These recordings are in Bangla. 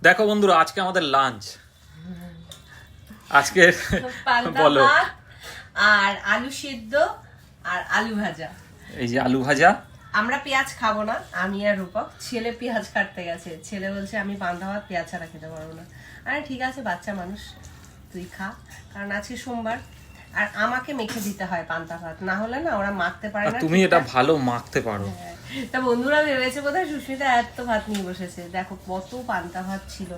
দেখো বন্ধুরা, আজকে আমাদের লাঞ্চ। আজকে বলো। আর আলু সিদ্ধ আর আলু ভাজা। এই যে আলু ভাজা। আমরা পেঁয়াজ খাবো না, আমি আর রূপক। ছেলে পেঁয়াজ কাটতে গেছে, ছেলে বলছে আমি পান্তা ভাত পেঁয়াজ ছাড়া খেতে পারবো না। আরে ঠিক আছে, বাচ্চা মানুষ, তুই খা, কারণ আজকে সোমবার। আর আমাকে মেখে দিতে হয় পান্তা ভাত, না হলে না ওরা মাখতে পারে না। তুমি এটা ভালো মাখতে পারো। তা বন্ধুরা ভেবেছে বোধহয় সুস্মিতা এত ভাত নিয়ে বসেছে। দেখো কত পান্তা ভাত ছিল,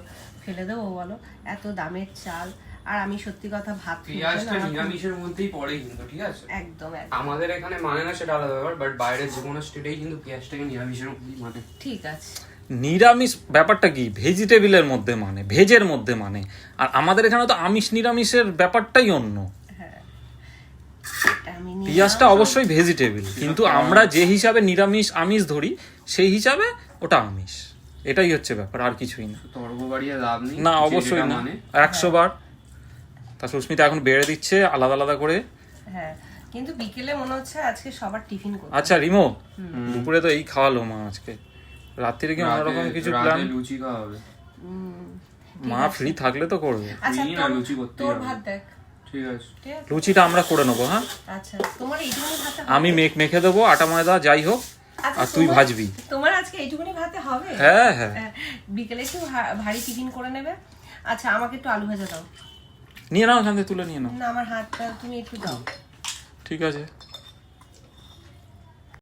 ফেলে দেবো বলো? এত দামের চাল। আর আমি সত্যি কথা ভাত পেঁয়াজটা নিরামিষের মধ্যেই পড়ে কিন্তু, ঠিক আছে? একদম আমাদের এখানে মানে না সেটা আলাদা ব্যাপার, বাট বাইরের যে কোনো স্টেটেই কিন্তু পেঁয়াজটাকে নিরামিষের মধ্যেই মানে। ঠিক আছে, নিরামিষ ব্যাপারটা কি? ভেজিটেবলের মধ্যে মানে, ভেজের মধ্যে মানে। আর আমাদের এখানে তো আমিষ নিরামিষের ব্যাপারটাই অন্য। পেঁয়াজটা অবশ্যই ভেজিটেবল, কিন্তু আমরা যে হিসাবে নিরামিষ আমিষ ধরি সেই হিসাবে ওটা আমিষ। এটাই হচ্ছে ব্যাপার, আর কিছুই না। তর্ক বাড়িয়ে লাভ নেই না, অবশ্যই না, 100 বার। তা সুস্মিতা এখন বেড়ে দিচ্ছে আলাদা আলাদা করে। হ্যাঁ, কিন্তু বিকেলে মনে হচ্ছে আজকে সবার টিফিন করতে। আচ্ছা রিমো, দুপুরে তো এই খাওয়ালো মা আজকে, রাত্রিরে কি অন্যরকম কিছু প্ল্যান? লুচি খাওয়া হবে। মা ফ্রি থাকলে তো করবে। আচ্ছা, লুচি করতে তোর হবে। ভাত দেখ। ঠিক আছে, লুচিটা আমরা করে নেবো। হ্যাঁ, আচ্ছা, তোমার এইটুকুনি ভাতে হবে? আমি মেখে দেবো, আটা ময়দা যাই হোক, আচ্ছা, আর তুই ভাজবি। তোমার আজকে এইটুকুনি ভাতে হবে? হ্যাঁ হ্যাঁ, বিকেলে একটু ভারী টিফিন করে নেবে। আচ্ছা, আমাকে একটু আলু ভাজা দাও। নিয়ে নাও, এখান থেকে তুলে নিয়ে নাও। না, আমার হাতটা তুমি একটু দাও। ঠিক আছে।